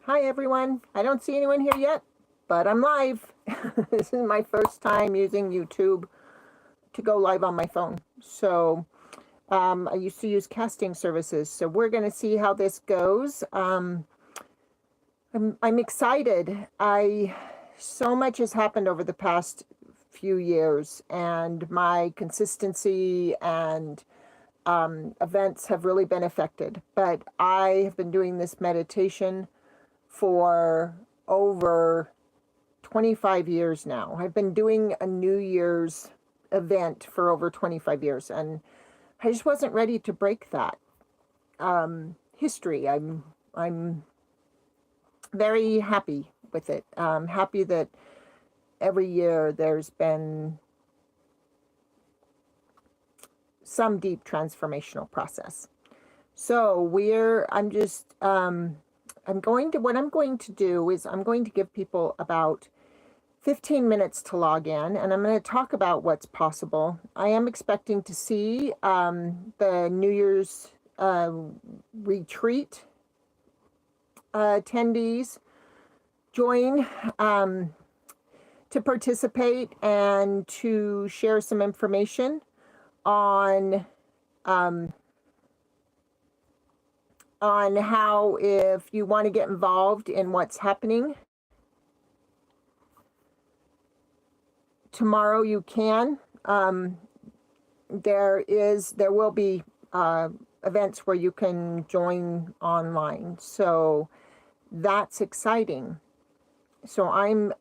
Hi everyone. I don't see anyone here yet, but I'm live. This is my first time using YouTube to go live on my phone. So I used to use casting services. So we're going to see how this goes. I'm excited. So much has happened over the past few years, and my consistency and events have really been affected. But I have been doing this meditation for over 25 years now. I've been doing a New Year's event for over 25 years, and I just wasn't ready to break that history. I'm very happy with it. Happy that every year there's been some deep transformational process. So what I'm going to do is I'm going to give people about 15 minutes to log in, and I'm going to talk about what's possible. I am expecting to see the New Year's retreat attendees join to participate and to share some information on how, if you want to get involved in what's happening tomorrow, you can. There will be events where you can join online, so that's exciting. So I'm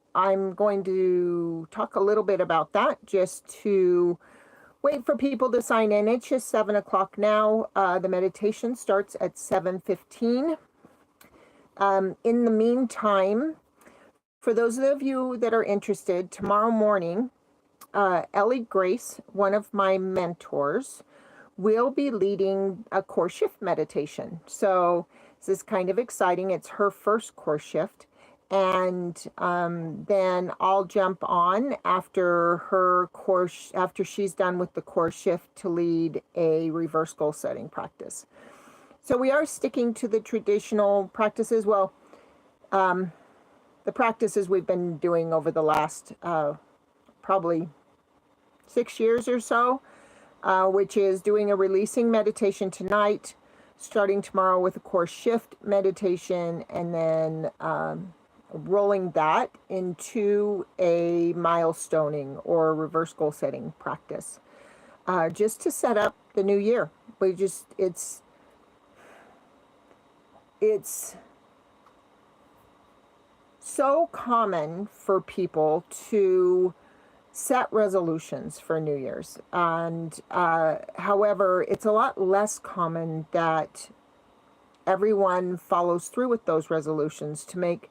going to talk a little bit about that, just to wait for people to sign in. It's just 7 o'clock now. The meditation starts at 7:15. In the meantime, for those of you that are interested, tomorrow morning, Ellie Grace, one of my mentors, will be leading a core shift meditation. So this is kind of exciting. It's her first core shift. And then I'll jump on after her course, after she's done with the core shift, to lead a reverse goal setting practice. So we are sticking to the traditional practices. Well, the practices we've been doing over the last probably 6 years or so, which is doing a releasing meditation tonight, starting tomorrow with a core shift meditation, and then rolling that into a milestoning or reverse goal setting practice, just to set up the new year. It's so common for people to set resolutions for New Year's, and however, it's a lot less common that everyone follows through with those resolutions to make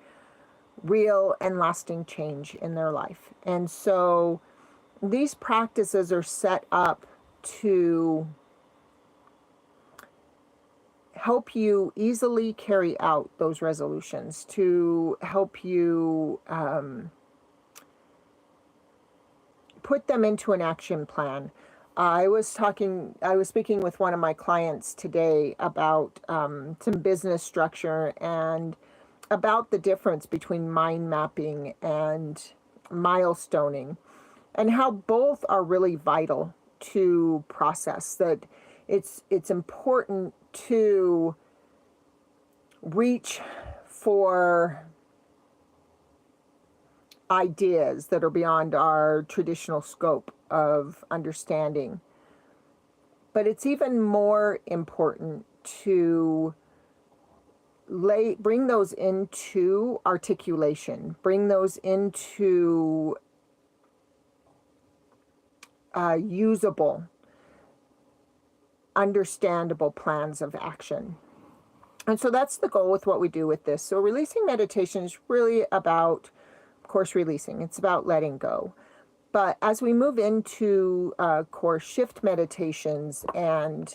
real and lasting change in their life. And so these practices are set up to help you easily carry out those resolutions, to help you put them into an action plan. I was speaking with one of my clients today about some business structure and about the difference between mind mapping and milestoning, and how both are really vital to process. That it's important to reach for ideas that are beyond our traditional scope of understanding. But it's even more important to bring those into articulation, bring those into usable, understandable plans of action. And so that's the goal with what we do with this. So releasing meditation is really about, of course, releasing. It's about letting go. But as we move into core shift meditations and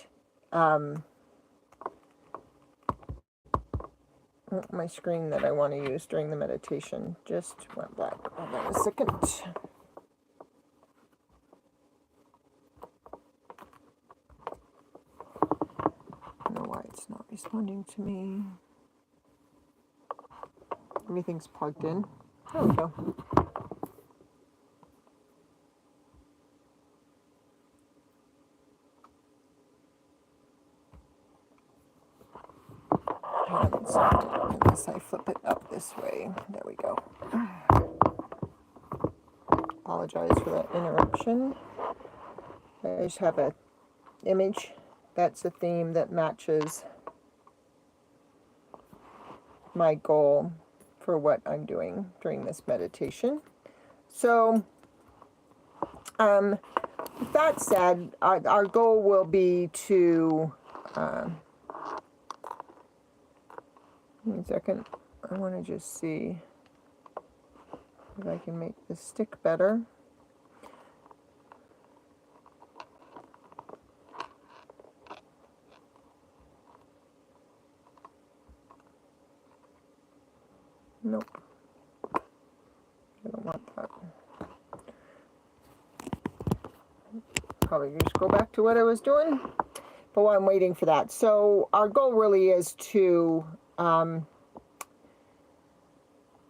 my screen that I want to use during the meditation just went black. Hold on a second. I don't know why it's not responding to me. Everything's plugged in. There we go. Unless I flip it up this way. There we go. Apologize for that interruption. I just have a image. That's a theme that matches my goal for what I'm doing during this meditation. So, with that said, our goal will be to, give me a second, I want to just see if I can make this stick better. Nope. I don't want that. Probably just go back to what I was doing. But while I'm waiting for that. So our goal really is to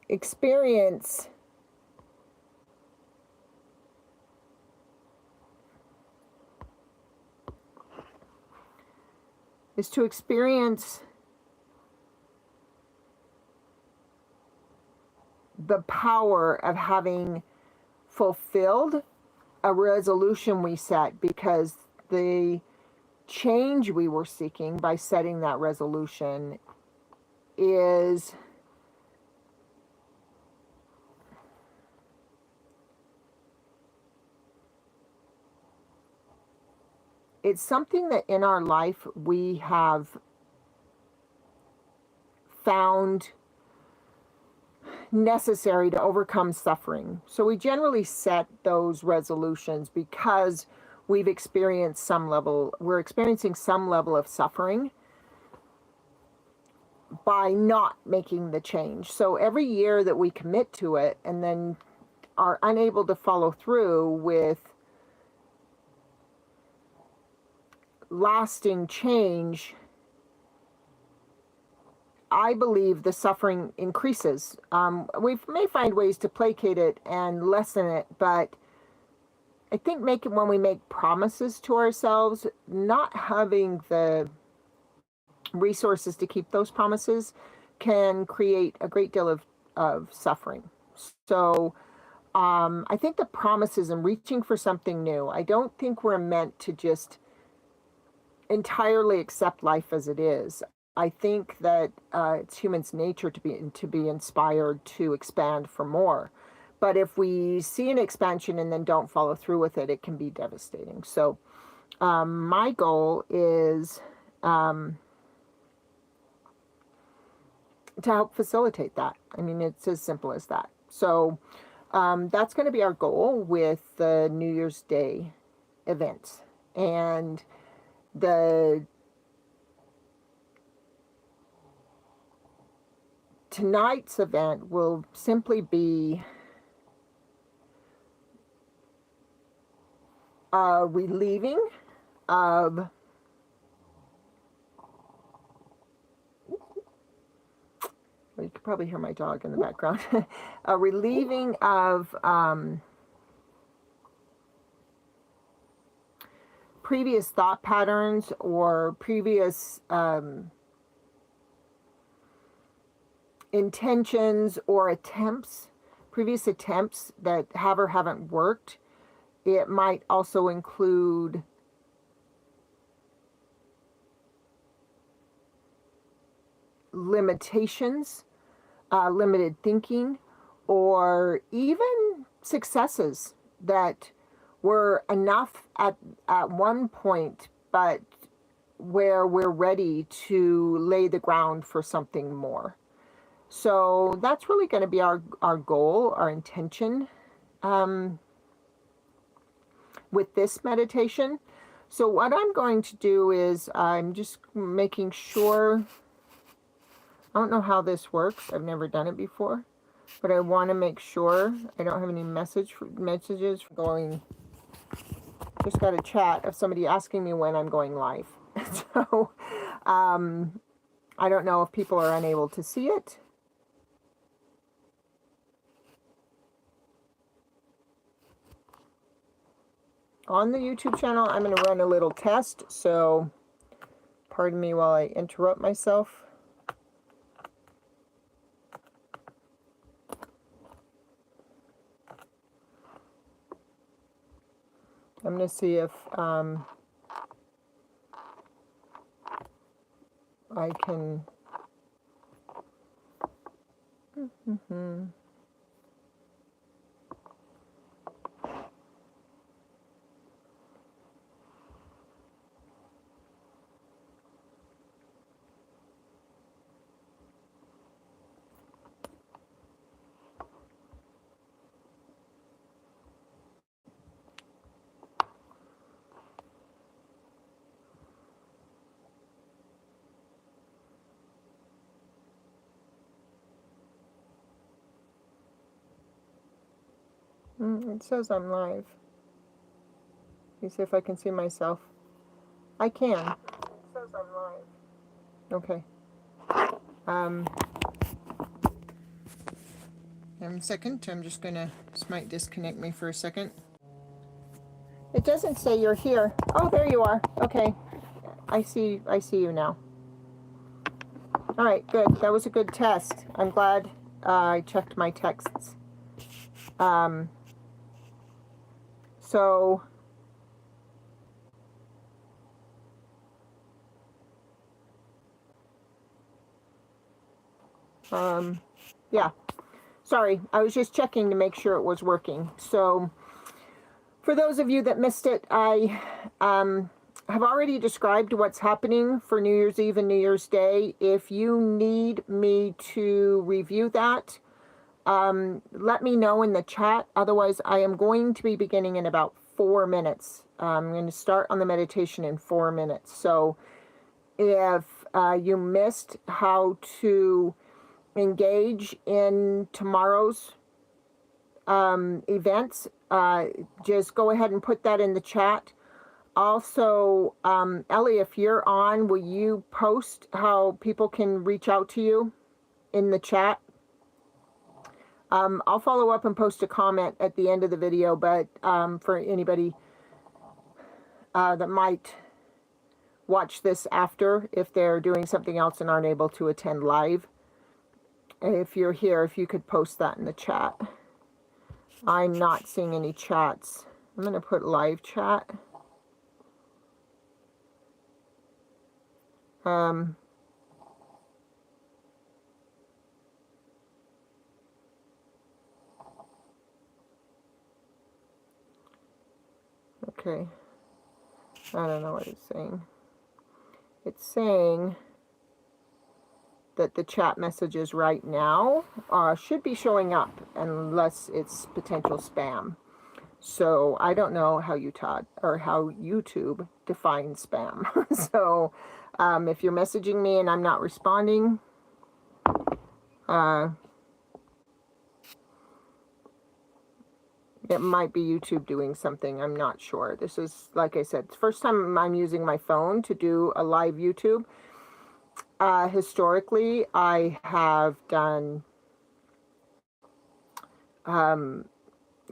experience the power of having fulfilled a resolution we set, because the change we were seeking by setting that resolution is it's something that in our life we have found necessary to overcome suffering. So we generally set those resolutions because we're experiencing some level of suffering by not making the change. So every year that we commit to it and then are unable to follow through with lasting change, I believe the suffering increases. We may find ways to placate it and lessen it, but I think when we make promises to ourselves, not having the resources to keep those promises can create a great deal of suffering. So I think the promises and reaching for something new, I don't think we're meant to just entirely accept life as it is. I think that it's humans' nature to be inspired to expand for more. But if we see an expansion and then don't follow through with it, it can be devastating. So my goal is to help facilitate that. I mean, it's as simple as that. So that's going to be our goal with the New Year's Day event. And tonight's event will simply be a relieving of you could probably hear my dog in the background. A relieving of previous thought patterns or previous intentions or previous attempts that have or haven't worked. It might also include limitations, limited thinking, or even successes that were enough at one point, but where we're ready to lay the ground for something more. So that's really going to be our goal, our intention with this meditation. So what I'm going to do is I'm just making sure, I don't know how this works, I've never done it before, but I want to make sure I don't have any messages going. Just got a chat of somebody asking me when I'm going live. So I don't know if people are unable to see it. on the YouTube channel, I'm going to run a little test, so pardon me while I interrupt myself. I'm going to see if I can... It says I'm live. Let me see if I can see myself. I can. It says I'm live. Okay. A second. I'm just gonna. This might disconnect me for a second. It doesn't say you're here. Oh, there you are. Okay. I see you now. All right, good. That was a good test. I'm glad I checked my texts. So yeah. Sorry, I was just checking to make sure it was working. So for those of you that missed it, I have already described what's happening for New Year's Eve and New Year's Day. If you need me to review that, let me know in the chat. Otherwise, I am going to be beginning in about 4 minutes. I'm going to start on the meditation in 4 minutes. So if you missed how to engage in tomorrow's events, just go ahead and put that in the chat. Also, Ellie, if you're on, will you post how people can reach out to you in the chat? I'll follow up and post a comment at the end of the video, but for anybody that might watch this after, if they're doing something else and aren't able to attend live, if you're here, if you could post that in the chat. I'm not seeing any chats. I'm going to put live chat. Okay. I don't know what it's saying. It's saying that the chat messages right now should be showing up unless it's potential spam. So I don't know how YouTube defines spam. So if you're messaging me and I'm not responding, it might be YouTube doing something. I'm not sure. This is, like I said, the first time I'm using my phone to do a live YouTube. Historically, I have done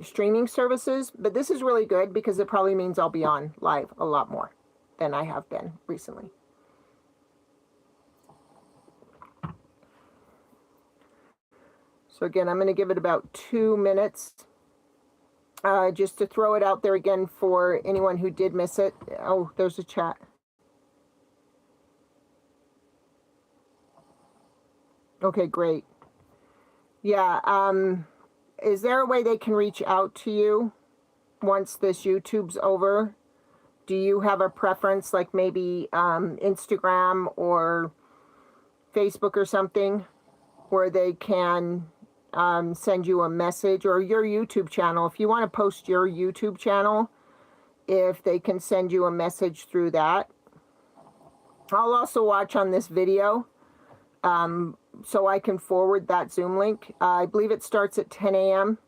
streaming services, but this is really good because it probably means I'll be on live a lot more than I have been recently. So again, I'm going to give it about 2 minutes just to throw it out there again for anyone who did miss it. Oh, there's a chat. Okay, great. Yeah, is there a way they can reach out to you once this YouTube's over? Do you have a preference, like maybe Instagram or Facebook or something, where they can send you a message, or your YouTube channel? If you want to post your YouTube channel, if they can send you a message through that. I'll also watch on this video so I can forward that Zoom link. I believe it starts at 10 a.m.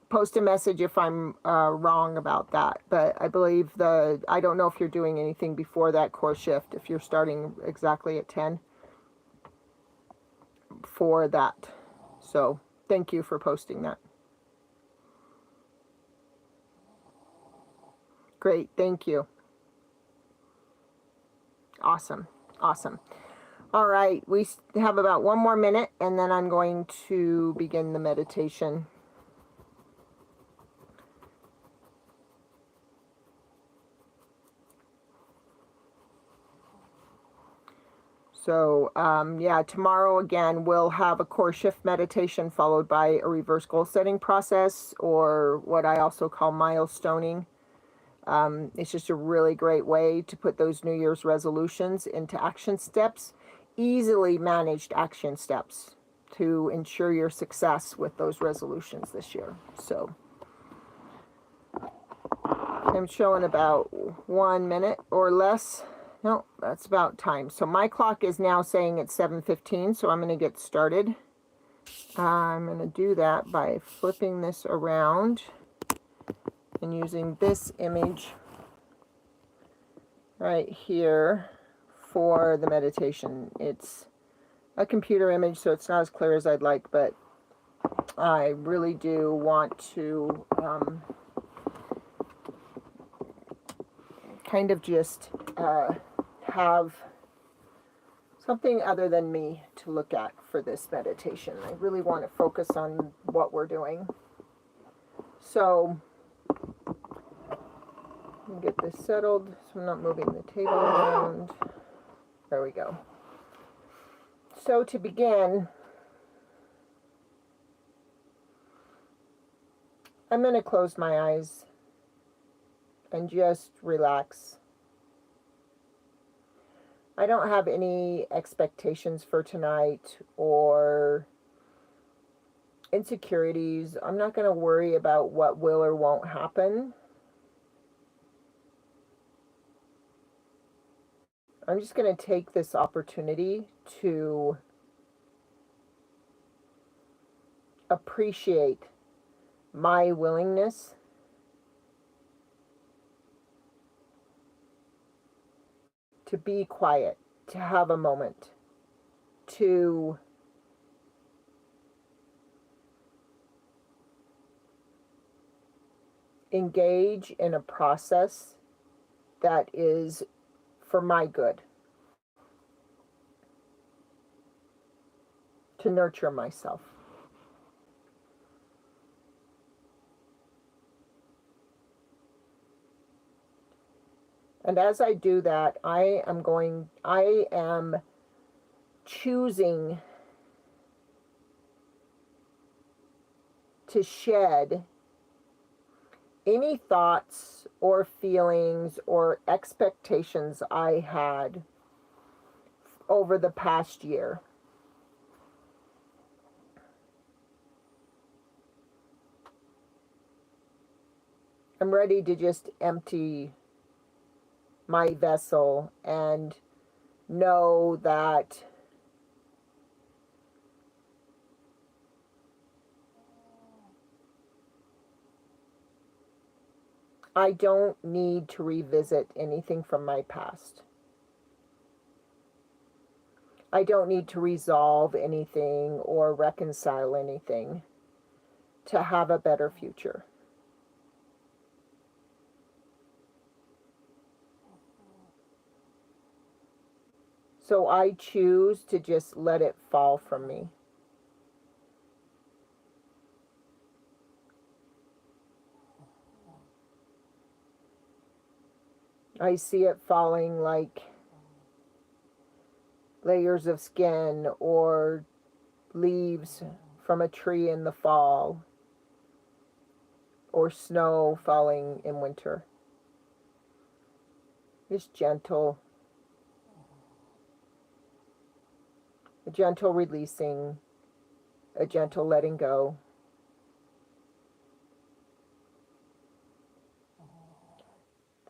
Post a message if I'm wrong about that, but I believe I don't know if you're doing anything before that course shift, if you're starting exactly at 10 for that. So thank you for posting that. Great. Thank you. Awesome. Awesome. All right. We have about 1 more minute, and then I'm going to begin the meditation. So, yeah, tomorrow again, we'll have a core shift meditation followed by a reverse goal setting process, or what I also call milestoning. It's just a really great way to put those New Year's resolutions into action steps, easily managed action steps to ensure your success with those resolutions this year. So, I'm showing about 1 minute or less. No, that's about time. So my clock is now saying it's 7:15, so I'm going to get started. I'm going to do that by flipping this around and using this image right here for the meditation. It's a computer image, so it's not as clear as I'd like, but I really do want to kind of just have something other than me to look at for this meditation. I really want to focus on what we're doing. So, get this settled so I'm not moving the table around. There we go. So to begin, I'm going to close my eyes and just relax. I don't have any expectations for tonight or insecurities. I'm not going to worry about what will or won't happen. I'm just going to take this opportunity to appreciate my willingness to be quiet, to have a moment, to engage in a process that is for my good, to nurture myself. And as I do that, I am choosing to shed any thoughts or feelings or expectations I had over the past year. I'm ready to just empty my vessel and know that I don't need to revisit anything from my past. I don't need to resolve anything or reconcile anything to have a better future. So I choose to just let it fall from me. I see it falling like layers of skin or leaves from a tree in the fall, or snow falling in winter. Just gentle, a gentle releasing, a gentle letting go.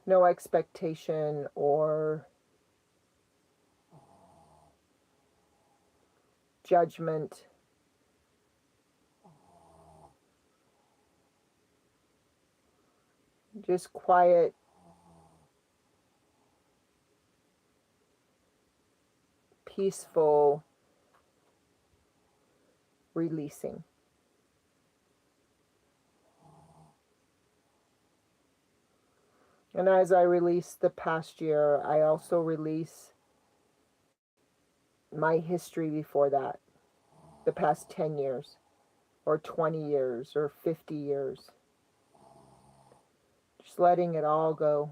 No expectation or judgment. Just quiet, peaceful releasing. And as I release the past year, I also release my history before that, the past 10 years, or 20 years, or 50 years. Just letting it all go.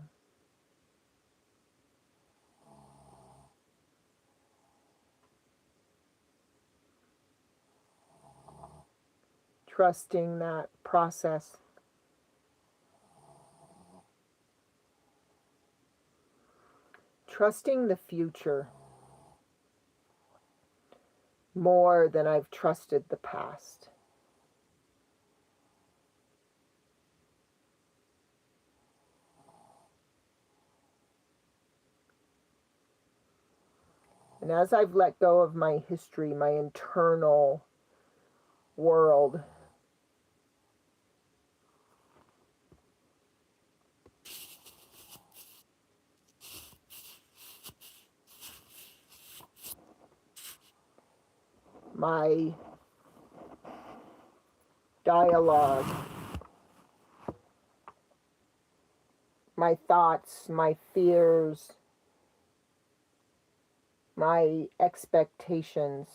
Trusting that process. Trusting the future more than I've trusted the past. And as I've let go of my history, my internal world, my dialogue, my thoughts, my fears, my expectations,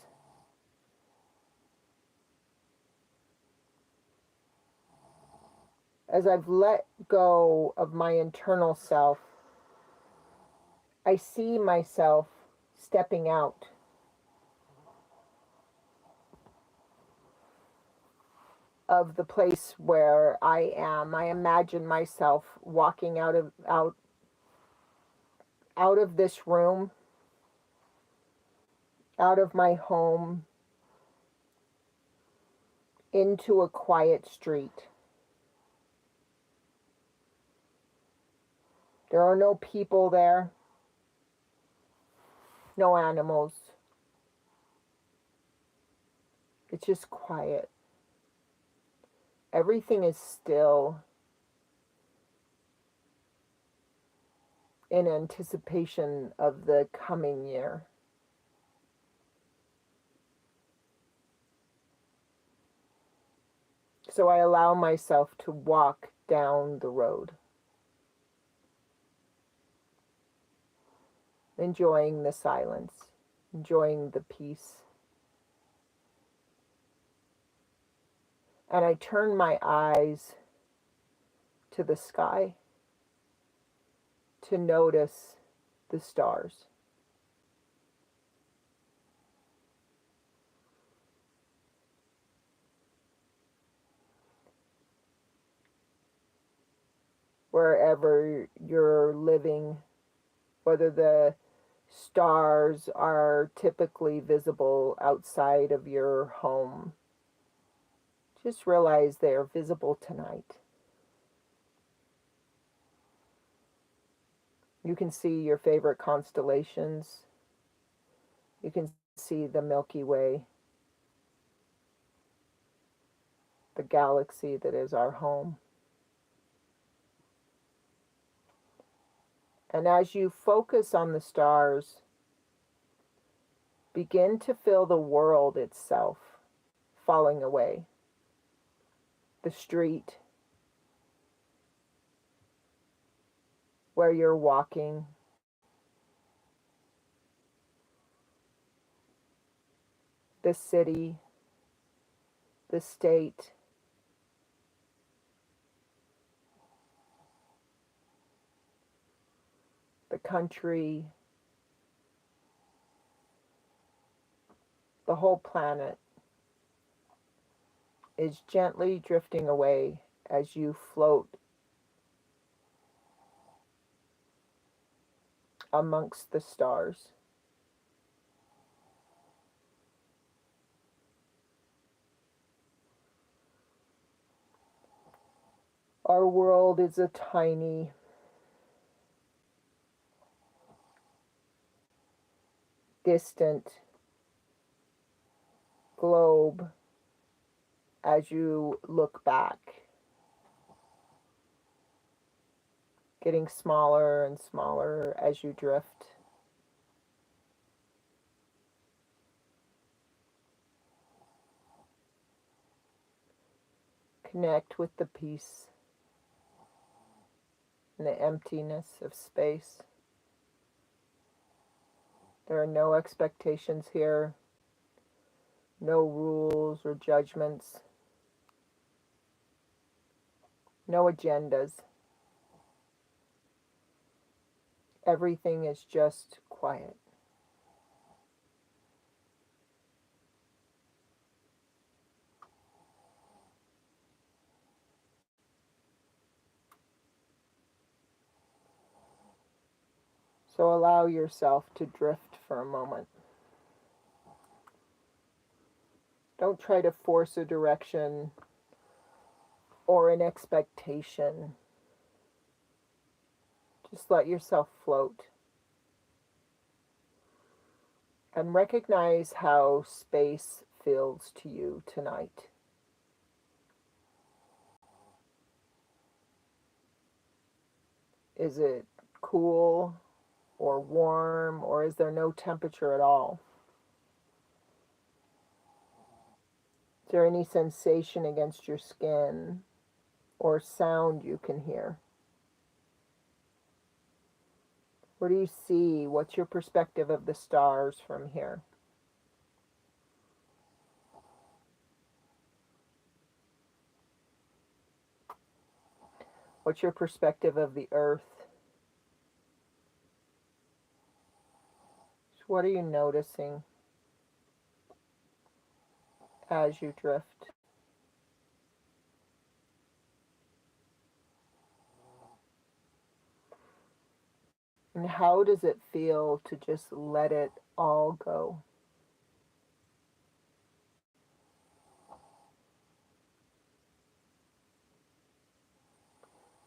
as I've let go of my internal self, I see myself stepping out. Of the place where I am. I imagine myself walking out of this room, out of my home, into a quiet street. There are no people there, no animals. It's just quiet. Everything is still in anticipation of the coming year. So I allow myself to walk down the road, enjoying the silence, enjoying the peace. And I turn my eyes to the sky to notice the stars. Wherever you're living, whether the stars are typically visible outside of your home, just realize they are visible tonight. You can see your favorite constellations. You can see the Milky Way, the galaxy that is our home. And as you focus on the stars, begin to feel the world itself falling away. The street where you're walking, the city, the state, the country, the whole planet is gently drifting away as you float amongst the stars. Our world is a tiny, distant globe as you look back, getting smaller and smaller as you drift. Connect with the peace. and the emptiness of space. There are no expectations here, no rules or judgments, no agendas. Everything is just quiet. So allow yourself to drift for a moment. Don't try to force a direction or an expectation. Just let yourself float. And recognize how space feels to you tonight. Is it cool or warm, or is there no temperature at all? Is there any sensation against your skin or sound you can hear? What do you see? What's your perspective of the stars from here? What's your perspective of the earth? So what are you noticing as you drift? And how does it feel to just let it all go?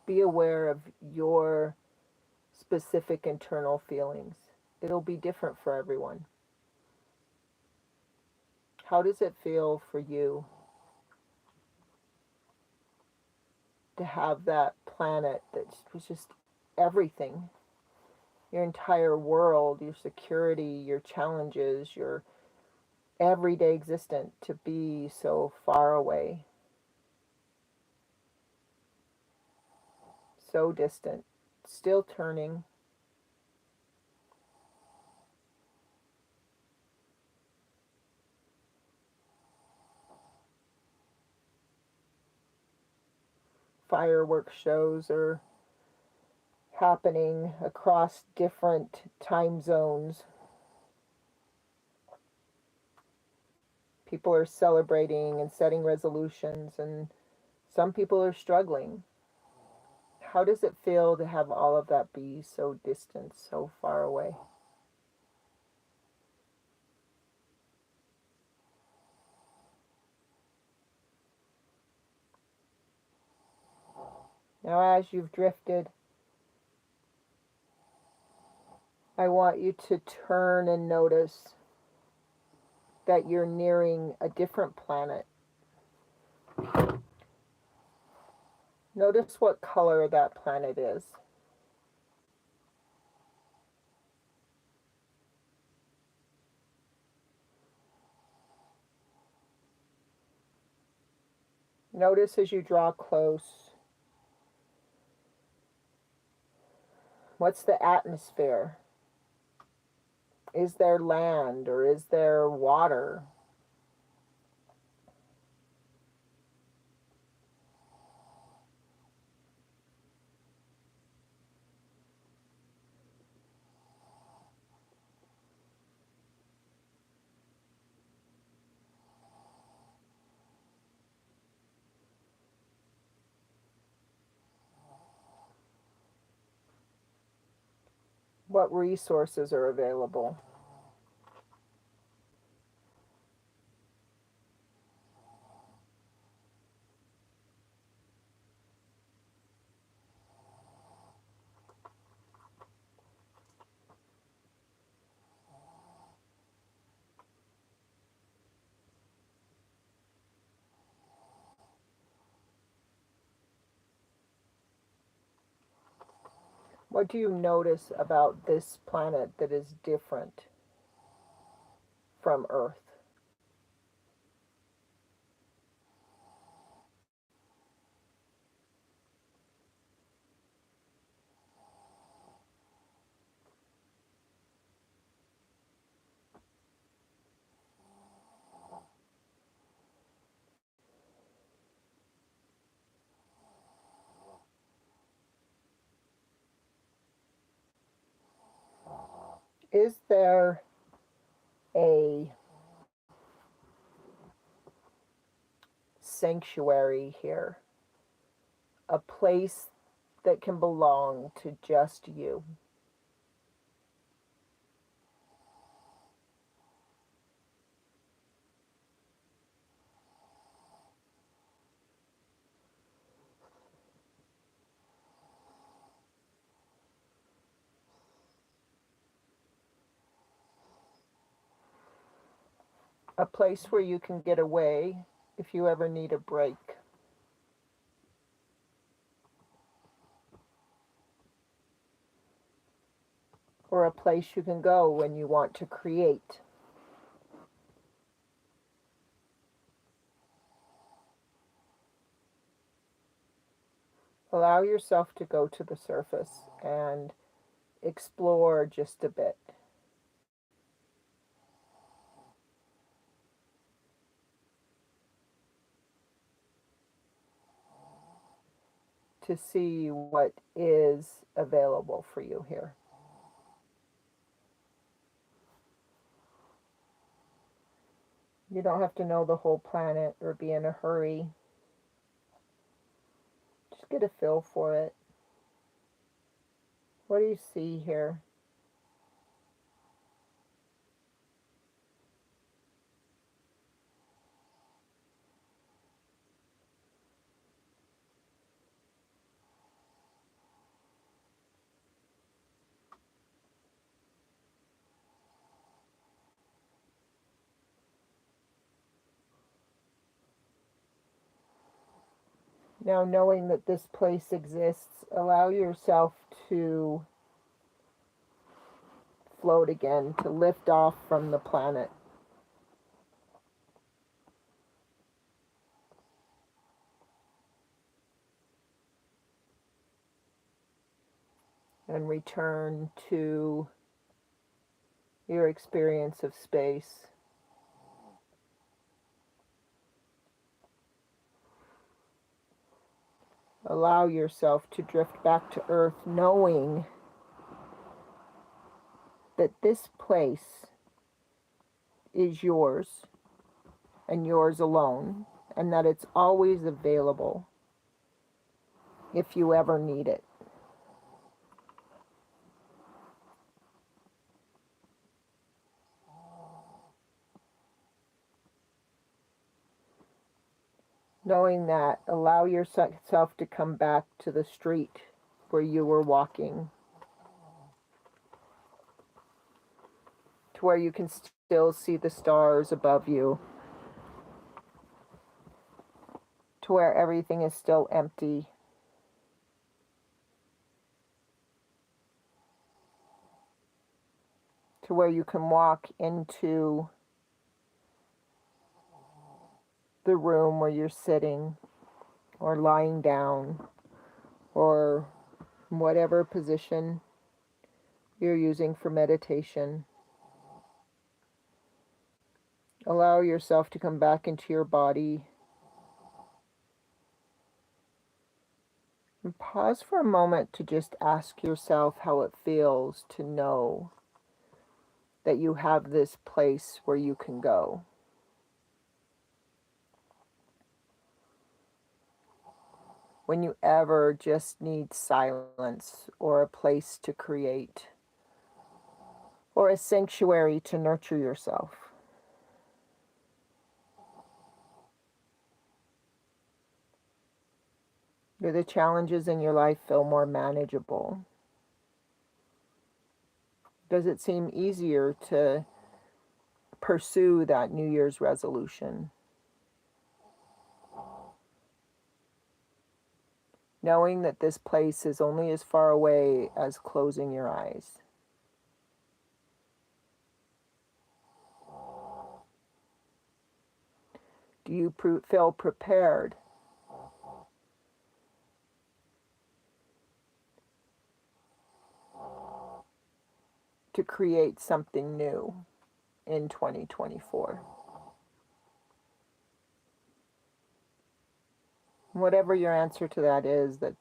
Be aware of your specific internal feelings. It'll be different for everyone. How does it feel for you to have that planet that was just everything? Your entire world, your security, your challenges, your everyday existence to be so far away, so distant, still turning. Fireworks shows are happening across different time zones. People are celebrating and setting resolutions, and some people are struggling. How does it feel to have all of that be so distant, so far away? Now, as you've drifted, I want you to turn and notice that you're nearing a different planet. Notice what color that planet is. Notice as you draw close, what's the atmosphere? Is there land or is there water? What resources are available? What do you notice about this planet that is different from Earth? Is there a sanctuary here? A place that can belong to just you? A place where you can get away if you ever need a break. Or a place you can go when you want to create. Allow yourself to go to the surface and explore just a bit. To see what is available for you here. You don't have to know the whole planet or be in a hurry. Just get a feel for it. What do you see here? Now, knowing that this place exists, allow yourself to float again, to lift off from the planet. And return to your experience of space. Allow yourself to drift back to Earth, knowing that this place is yours and yours alone, and that it's always available if you ever need it. Knowing that, allow yourself to come back to the street where you were walking, to where you can still see the stars above you, to where everything is still empty. To where you can walk into the room where you're sitting or lying down or whatever position you're using for meditation. Allow yourself to come back into your body. And pause for a moment to just ask yourself how it feels to know that you have this place where you can go. When you ever just need silence or a place to create or a sanctuary to nurture yourself. Do the challenges in your life feel more manageable? Does it seem easier to pursue that New Year's resolution? Knowing that this place is only as far away as closing your eyes. Do you feel prepared to create something new in 2024? Whatever your answer to that is, that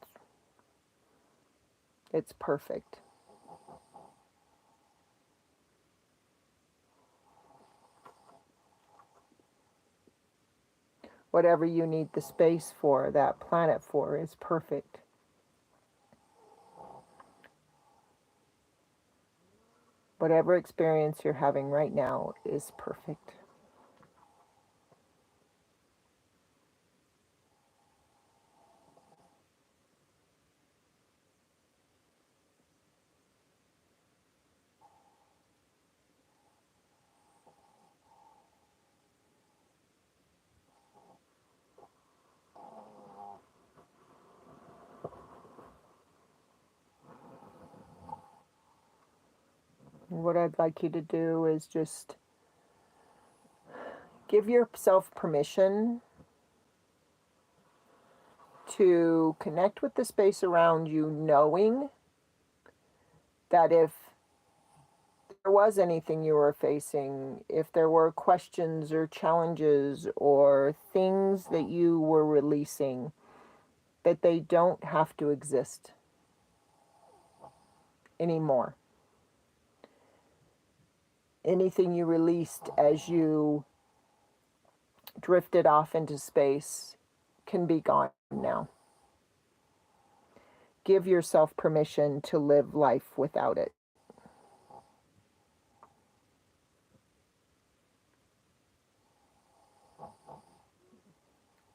it's perfect. whatever you need the space for, that planet for, is perfect. Whatever experience you're having right now is perfect. What I'd like you to do is just give yourself permission to connect with the space around you, knowing that if there was anything you were facing, if there were questions or challenges or things that you were releasing, that they don't have to exist anymore. Anything you released as you drifted off into space can be gone now. Give yourself permission to live life without it.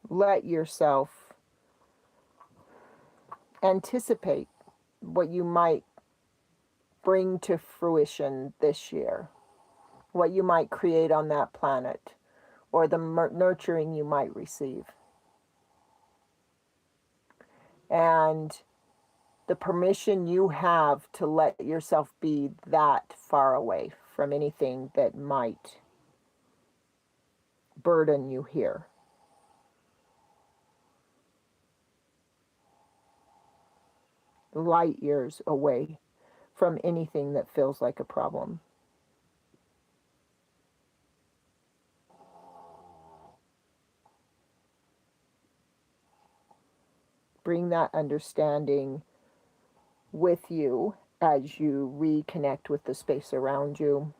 Let yourself anticipate what you might bring to fruition this year, what you might create on that planet, or the nurturing you might receive. And the permission you have to let yourself be that far away from anything that might burden you here. Light years away from anything that feels like a problem. Bring that understanding with you as you reconnect with the space around you.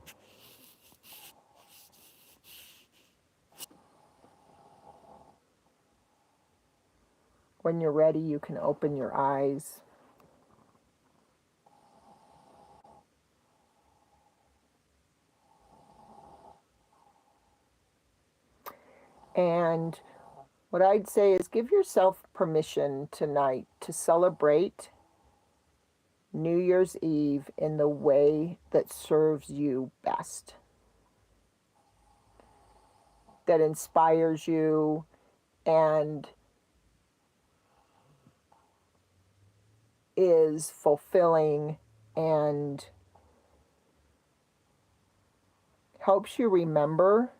When you're ready, you can open your eyes. And what I'd say is give yourself permission tonight to celebrate New Year's Eve in the way that serves you best, that inspires you and is fulfilling and helps you remember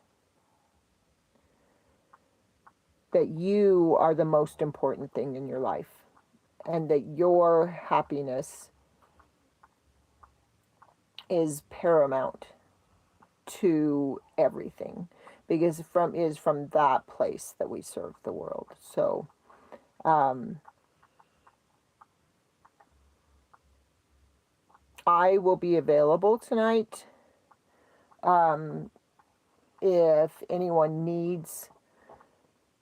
that you are the most important thing in your life and that your happiness is paramount to everything, because it is from that place that we serve the world. So I will be available tonight if anyone needs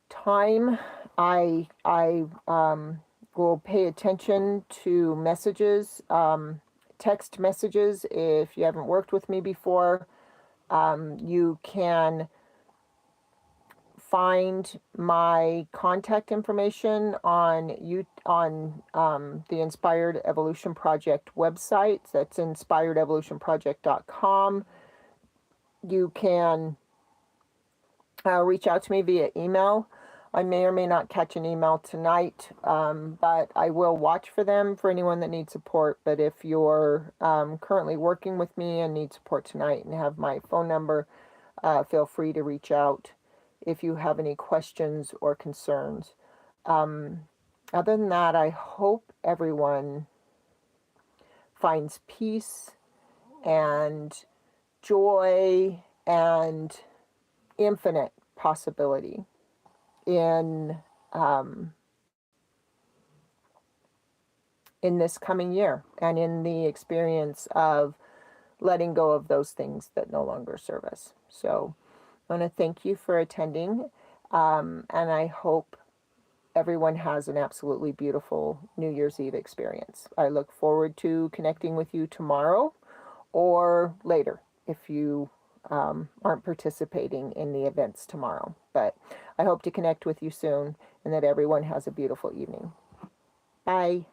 time. I will pay attention to messages, text messages. If you haven't worked with me before, you can find my contact information on the Inspired Evolution Project website. That's inspiredevolutionproject.com. You can reach out to me via email. I may or may not catch an email tonight, but I will watch for them for anyone that needs support. But if you're currently working with me and need support tonight and have my phone number, feel free to reach out if you have any questions or concerns. Other than that, I hope everyone finds peace and joy and infinite possibility in this coming year and in the experience of letting go of those things that no longer serve us. So I want to thank you for attending. And I hope everyone has an absolutely beautiful New Year's Eve experience. I look forward to connecting with you tomorrow or later if you aren't participating in the events tomorrow. But I hope to connect with you soon and that everyone has a beautiful evening. Bye.